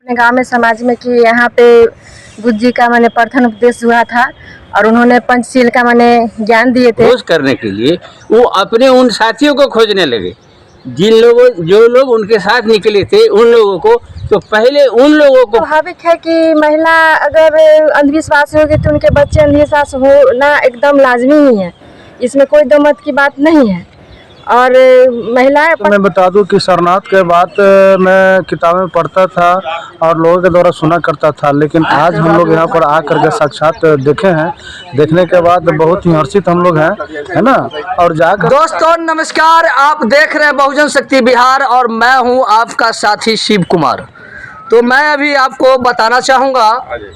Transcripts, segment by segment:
अपने गांव में समाज में कि यहाँ पे बुद्ध जी का मैंने प्रथम उपदेश हुआ था और उन्होंने पंचशील का मैंने ज्ञान दिए थे। खोज करने के लिए वो अपने उन साथियों को खोजने लगे, जो लोग उनके साथ निकले थे उन लोगों को। तो पहले उन लोगों को स्वाभाविक है कि महिला अगर अंधविश्वास होगी तो उनके बच्चे अंधविश्वास होना एकदम लाजमी ही है, इसमें कोई दो मत की बात नहीं है। और महिलाएं तो मैं बता दूं कि सारनाथ के बाद मैं किताबें पढ़ता था और लोगों के द्वारा सुना करता था, लेकिन आज हम लोग यहाँ पर आकर के साक्षात देखे हैं। देखने के बाद बहुत ही हर्षित हम लोग हैं, है ना। और जाकर दोस्तों नमस्कार, आप देख रहे हैं बहुजन शक्ति बिहार और मैं हूं आपका साथी शिव कुमार। तो मैं अभी आपको बताना चाहूँगा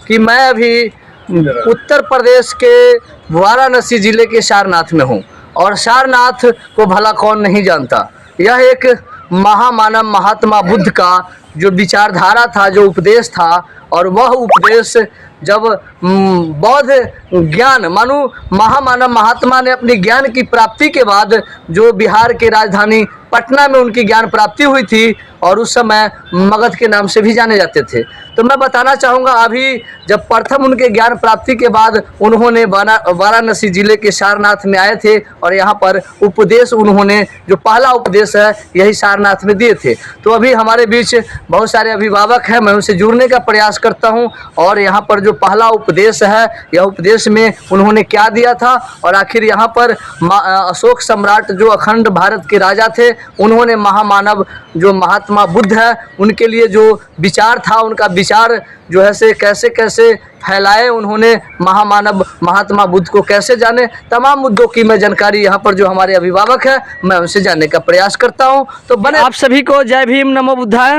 कि मैं अभी उत्तर प्रदेश के वाराणसी जिले के सारनाथ में हूँ। और सारनाथ को भला कौन नहीं जानता। यह एक महामानव महात्मा बुद्ध का जो विचारधारा था, जो उपदेश था, और वह उपदेश जब बौद्ध ज्ञान मानो महामानव महात्मा ने अपनी ज्ञान की प्राप्ति के बाद जो बिहार के राजधानी पटना में उनकी ज्ञान प्राप्ति हुई थी और उस समय मगध के नाम से भी जाने जाते थे। तो मैं बताना चाहूँगा अभी जब प्रथम उनके ज्ञान प्राप्ति के बाद उन्होंने वाराणसी जिले के सारनाथ में आए थे और यहाँ पर उपदेश उन्होंने जो पहला उपदेश है यही सारनाथ में दिए थे। तो अभी हमारे बीच बहुत सारे अभिभावक हैं, मैं उनसे जुड़ने का प्रयास करता हूँ और यहाँ पर जो पहला उपदेश है यह उपदेश में उन्होंने क्या दिया था और आखिर यहाँ पर अशोक सम्राट जो अखंड भारत के राजा थे उन्होंने महामानव जो महात्मा बुद्ध है उनके लिए जो विचार था, उनका विचार जो है से कैसे कैसे फैलाए उन्होंने, महामानव महात्मा बुद्ध को कैसे जाने, तमाम मुद्दों की मैं जानकारी यहाँ पर जो हमारे अभिभावक है मैं उनसे जानने का प्रयास करता हूँ। तो बने आप सभी को जय भीम, नमो बुद्धाय।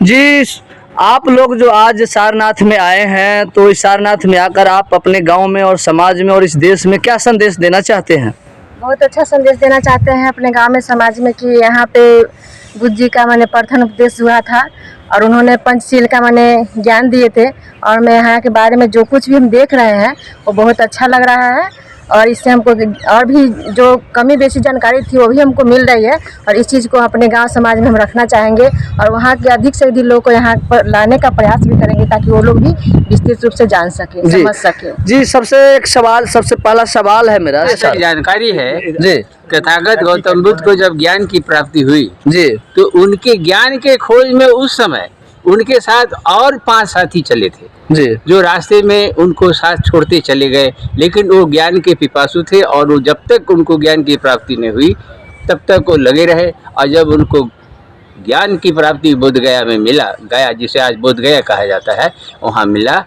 जी, आप लोग जो आज सारनाथ में आए हैं तो इस सारनाथ में आकर आप अपने गांव में और समाज में और इस देश में क्या संदेश देना चाहते हैं? बहुत अच्छा संदेश देना चाहते हैं अपने गांव में समाज में कि यहाँ पे बुद्ध जी का मैंने प्रथम उपदेश हुआ था और उन्होंने पंचशील का मैंने ज्ञान दिए थे। और मैं यहाँ के बारे में जो कुछ भी हम देख रहे हैं वो बहुत अच्छा लग रहा है और इससे हमको और भी जो कमी बेसी जानकारी थी वो भी हमको मिल रही है और इस चीज़ को अपने गांव समाज में हम रखना चाहेंगे और वहाँ के अधिक से अधिक लोगों को यहाँ पर लाने का प्रयास भी करेंगे ताकि वो लोग भी विस्तृत रूप से जान सके, समझ सके। जी, सबसे पहला सवाल है मेरा, जानकारी है जी, तथागत गौतम बुद्ध को जब ज्ञान की प्राप्ति हुई जी, तो उनके ज्ञान के खोज में उस समय उनके साथ और 5 साथी चले थे जी, जो रास्ते में उनको साथ छोड़ते चले गए, लेकिन वो ज्ञान के पिपासु थे और वो जब तक उनको ज्ञान की प्राप्ति नहीं हुई तब तक वो लगे रहे। और जब उनको ज्ञान की प्राप्ति बोध गया में मिला, गया जिसे आज बोध गया कहा जाता है, वहाँ मिला,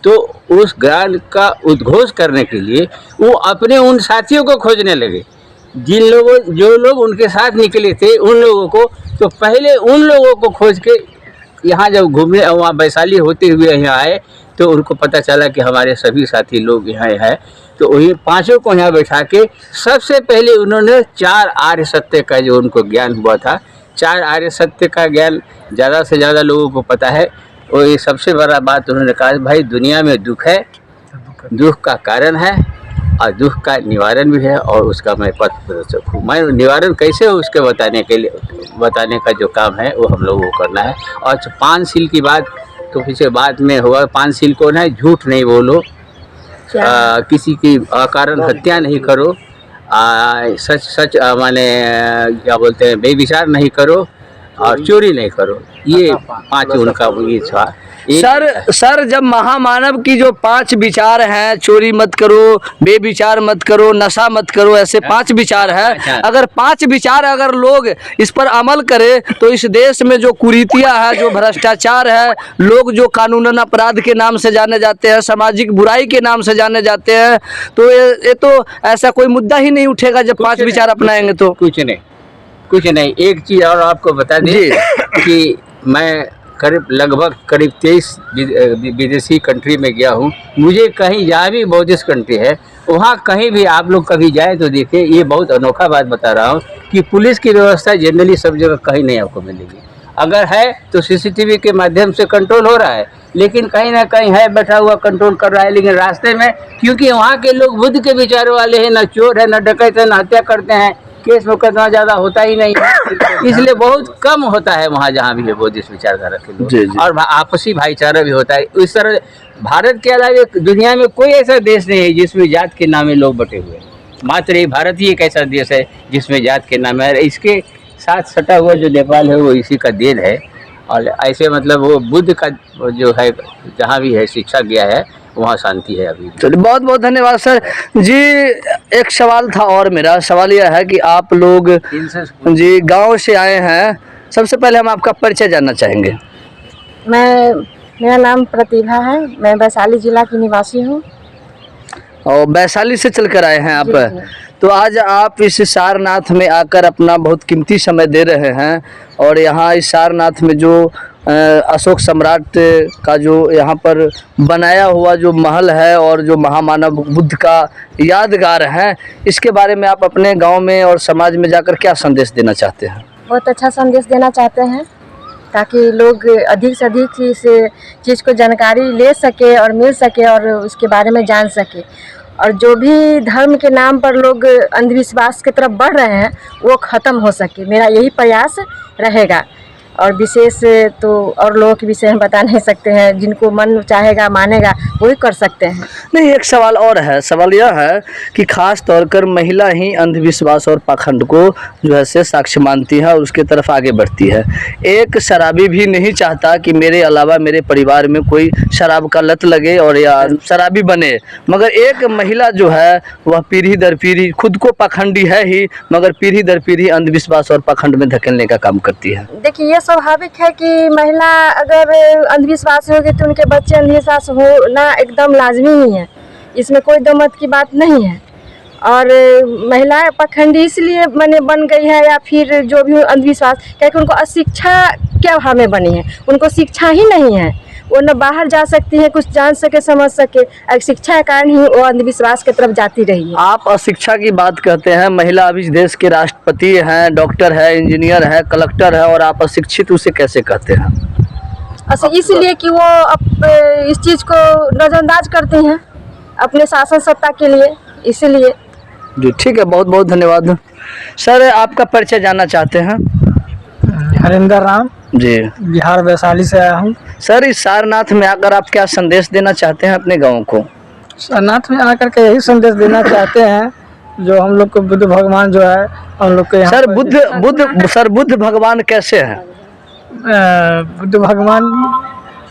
तो उस ज्ञान का उद्घोष करने के लिए वो अपने उन साथियों को खोजने लगे, जो लोग उनके साथ निकले थे उन लोगों को। तो पहले उन लोगों को खोज के यहाँ जब घूमने वहाँ वैशाली होते हुए यहाँ आए तो उनको पता चला कि हमारे सभी साथी लोग यहाँ हैं। तो वही 5 को यहाँ बैठा के सबसे पहले उन्होंने 4 आर्य सत्य का जो उनको ज्ञान हुआ था, 4 आर्य सत्य का ज्ञान ज़्यादा से ज़्यादा लोगों को पता है। और ये सबसे बड़ा बात उन्होंने कहा, भाई दुनिया में दुख है, दुख का कारण है और दुख का निवारण भी है और उसका मैं पथ प्रदर्शक हूँ। मैं निवारण कैसे हो उसके बताने का जो काम है वो हम लोगों को करना है। और 5 शील की बात तो पीछे बाद में हुआ। 5 शील कौन है? झूठ नहीं बोलो, किसी की अकारण हत्या नहीं करो, सच माने क्या बोलते हैं, बेविचार नहीं करो और चोरी नहीं करो। ये 5 उनका ये था। सर जब महामानव की जो 5 विचार हैं, चोरी मत करो, बेविचार मत करो, नशा मत करो, ऐसे 5 विचार हैं। अगर 5 विचार अगर लोग इस पर अमल करें तो इस देश में जो कुरीतियां है, जो भ्रष्टाचार है, लोग जो कानूनन अपराध के नाम से जाने जाते हैं, सामाजिक बुराई के नाम से जाने जाते हैं, तो ये तो ऐसा कोई मुद्दा ही नहीं उठेगा जब 5 विचार अपनाएंगे तो। कुछ नहीं। एक चीज़ और आपको बता दें कि मैं लगभग 23 विदेशी कंट्री में गया हूँ। मुझे कहीं जहाँ भी बौद्धिस्ट कंट्री है वहाँ कहीं भी आप लोग कभी जाए तो देखिए, ये बहुत अनोखा बात बता रहा हूँ कि पुलिस की व्यवस्था जनरली सब जगह कहीं नहीं आपको मिलेगी। अगर है तो सीसीटीवी के माध्यम से कंट्रोल हो रहा है, लेकिन कहीं ना कहीं है बैठा हुआ कंट्रोल कर रहा है। लेकिन रास्ते में क्योंकि वहाँ के लोग बुद्ध के विचारों वाले हैं, न चोर है, न डकैत है, न हत्या करते हैं, केस मुकदमा ज्यादा होता ही नहीं है, इसलिए बहुत कम होता है वहाँ जहाँ भी है बुद्धिस्ट विचारधारा के लोग। जी, जी। और आपसी भाईचारा भी होता है। इस तरह भारत के अलावा दुनिया में कोई ऐसा देश नहीं है जिसमें जात के नाम में लोग बटे हुए हैं। मात्र एक भारत ही एक ऐसा देश है जिसमें जात के नाम है। इसके साथ सटा हुआ जो नेपाल है वो इसी का देन है। और ऐसे मतलब वो बुद्ध का जो है जहाँ भी है शिक्षा गया है वहाँ शांति है अभी। चलिए, बहुत बहुत धन्यवाद सर जी। एक सवाल था और मेरा सवाल यह है कि आप लोग जी गांव से आए हैं, सबसे पहले हम आपका परिचय जानना चाहेंगे। मेरा नाम प्रतिभा है, मैं वैशाली जिला की निवासी हूँ। और वैशाली से चलकर आए हैं आप। जी, जी। तो आज आप इस सारनाथ में आकर अपना बहुत कीमती समय दे रहे हैं और यहाँ इस सारनाथ में जो अशोक सम्राट का जो यहाँ पर बनाया हुआ जो महल है और जो महामानव बुद्ध का यादगार है, इसके बारे में आप अपने गांव में और समाज में जाकर क्या संदेश देना चाहते हैं? बहुत अच्छा संदेश देना चाहते हैं ताकि लोग अधिक से अधिक इस चीज़ को जानकारी ले सके और मिल सके और उसके बारे में जान सके। और जो भी धर्म के नाम पर लोग अंधविश्वास की तरफ बढ़ रहे हैं वो ख़त्म हो सके, मेरा यही प्रयास रहेगा। और विशेष तो और लोगों के विषय हम बता नहीं सकते हैं, जिनको मन चाहेगा मानेगा वही कर सकते हैं। नहीं, एक सवाल और है। सवाल यह है कि खास तौर पर महिला ही अंधविश्वास और पाखंड को जो है से साक्ष्य मानती है और उसके तरफ आगे बढ़ती है। एक शराबी भी नहीं चाहता कि मेरे अलावा मेरे परिवार में कोई शराब का लत लगे और या शराबी बने, मगर एक महिला जो है वह पीढ़ी दर पीढ़ी खुद को पाखंडी है ही, मगर पीढ़ी दर पीढ़ी अंधविश्वास और पाखंड में धकेलने का काम करती है। देखिए, ये स्वाभाविक है कि महिला अगर अंधविश्वास होगी तो उनके बच्चे अंधविश्वास होना एकदम लाजमी ही है, इसमें कोई दो मत की बात नहीं है। और महिलाएं पाखंडी इसलिए बन गई है या फिर जो भी अंधविश्वास, क्योंकि उनको अशिक्षा क्या भाव में बनी है, उनको शिक्षा ही नहीं है। वो न बाहर जा सकती है कुछ जान सके समझ सके, शिक्षा के कारण ही वो अंधविश्वास की तरफ जाती रही है। आप अशिक्षा की बात कहते हैं, महिला अभी इस देश के राष्ट्रपति हैं, डॉक्टर है, इंजीनियर है, कलेक्टर है, और आप अशिक्षित उसे कैसे कहते हैं? अच्छा, इसलिए कि वो इस चीज़ को नज़रअंदाज करती हैं अपने शासन सत्ता के लिए, इसीलिए। जी ठीक है, बहुत बहुत धन्यवाद सर। आपका परिचय जानना चाहते हैं? हरिंदर राम जी, बिहार वैशाली से आया हूँ। सर इस सारनाथ में आकर आप क्या संदेश देना चाहते हैं अपने गाँव को? सारनाथ में आकर के यही संदेश देना चाहते हैं जो हम लोग को बुद्ध भगवान जो है हम लोग के सर बुद्ध भगवान कैसे हैं? बुद्ध भगवान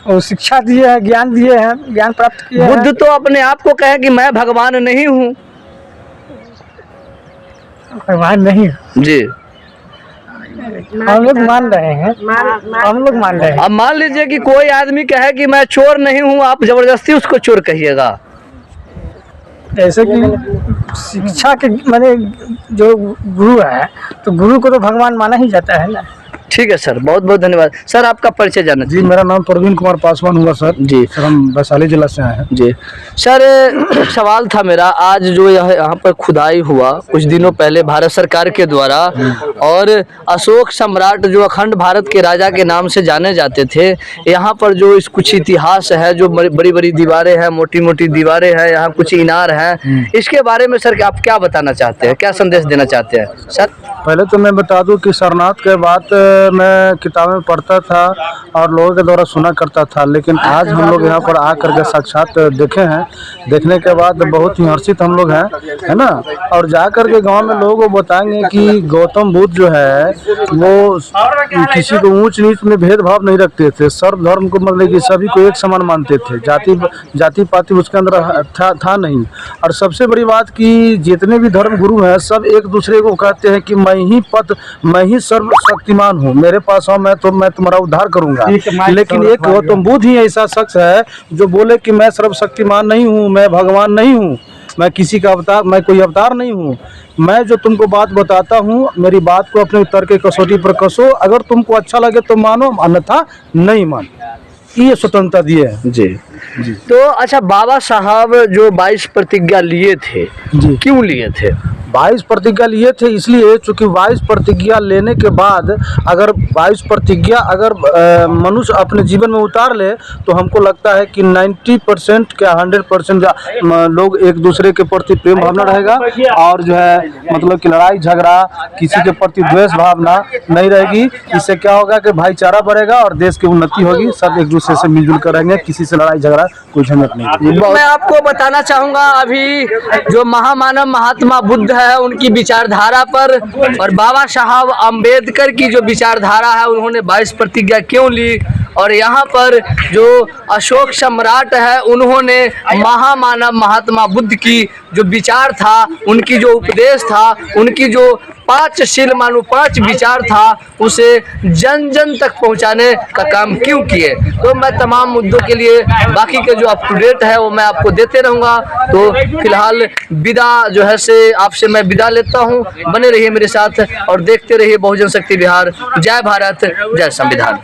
वो शिक्षा दिए हैं, ज्ञान दिए हैं, ज्ञान प्राप्त किए हैं। बुद्ध तो अपने आप को कहे कि मैं भगवान नहीं हूँ। भगवान नहीं जी, हम लोग मान रहे हैं, हम लोग मान रहे हैं। अब मान लीजिए कि कोई आदमी कहे कि मैं चोर नहीं हूँ, आप जबरदस्ती उसको चोर कहिएगा? जैसे कि शिक्षा के माने जो गुरु है तो गुरु को तो भगवान माना ही जाता है ना। ठीक है सर, बहुत बहुत धन्यवाद सर। आपका परिचय जानना जी, मेरा नाम प्रवीण कुमार पासवान हुआ सर। जी सर, हम वैशाली जिला से आए हैं। जी सर, सवाल था मेरा, आज जो यहाँ पर खुदाई हुआ कुछ दिनों पहले भारत सरकार के द्वारा, और अशोक सम्राट जो अखंड भारत के राजा के नाम से जाने जाते थे, यहाँ पर जो इस कुछ इतिहास है, जो बड़ी बड़ी दीवारें हैं, मोटी मोटी दीवारें हैं, यहाँ कुछ इनार हैं, इसके बारे में सर आप क्या बताना चाहते हैं, क्या संदेश देना चाहते हैं सर? पहले तो मैं बता दूं कि सारनाथ के बाद मैं किताबें पढ़ता था और लोगों के द्वारा सुना करता था, लेकिन आज हम लोग यहाँ पर आकर के साक्षात देखे हैं। देखने के बाद बहुत ही हर्षित हम लोग हैं, है ना। और जाकर के गांव में लोगों को बताएंगे कि गौतम बुद्ध जो है वो किसी को ऊंच नीच में भेदभाव नहीं रखते थे, सर्व धर्म को मतलब कि सभी को एक समान मानते थे, जाति पाति उसके अंदर था नहीं। और सबसे बड़ी बात कि जितने भी धर्म गुरु हैं सब एक दूसरे को कहते हैं कि मैं ही सर्वशक्तिमान हूँ, मेरे पास आओ, मैं तुम्हारा उद्धार करूंगा। लेकिन एक गौतम बुद्ध ही ऐसा शख्स है जो बोले कि मैं सर्वशक्तिमान नहीं हूँ, मैं भगवान नहीं हूँ, मैं किसी का अवतार, मैं कोई अवतार नहीं हूँ। मैं जो तुमको बात बताता हूँ मेरी बात को अपने तर्क की कसौटी पर कसो, अगर तुमको अच्छा लगे तो मानो, अन्यथा नहीं मानो। ये स्वतंत्रता दिए है। जी तो अच्छा, बाबा साहब जो 22 प्रतिज्ञा लिए थे, जी, क्यों लिए थे? 22 प्रतिज्ञा लिए थे, इसलिए चूँकि 22 प्रतिज्ञा लेने के बाद अगर 22 प्रतिज्ञा अगर मनुष्य अपने जीवन में उतार ले तो हमको लगता है कि 90% क्या 100% लोग एक दूसरे के प्रति प्रेम भावना रहेगा और जो है मतलब कि लड़ाई झगड़ा किसी के प्रति द्वेष भावना नहीं रहेगी। इससे क्या होगा कि भाईचारा बढ़ेगा और देश की उन्नति होगी, सब एक दूसरे से मिलजुल कर रहेंगे, किसी से लड़ाई झगड़ा कोई झंझट नहीं। मैं आपको बताना चाहूँगा अभी जो महामानव महात्मा बुद्ध है उनकी विचारधारा पर और बाबा साहब अम्बेडकर की जो विचारधारा है उन्होंने 22 प्रतिज्ञा क्यों ली, और यहाँ पर जो अशोक सम्राट है उन्होंने महामानव महात्मा बुद्ध की जो विचार था, उनकी जो उपदेश था, उनकी जो 5 विचार था उसे जन जन तक पहुँचाने का काम क्यों किए। तो मैं तमाम मुद्दों के लिए बाकी के जो अप टू डेट है वो मैं आपको देते रहूँगा। तो फिलहाल विदा जो है से आपसे मैं विदा लेता हूँ। बने रहिए मेरे साथ और देखते रहिए बहुजन शक्ति बिहार। जय भारत, जय संविधान।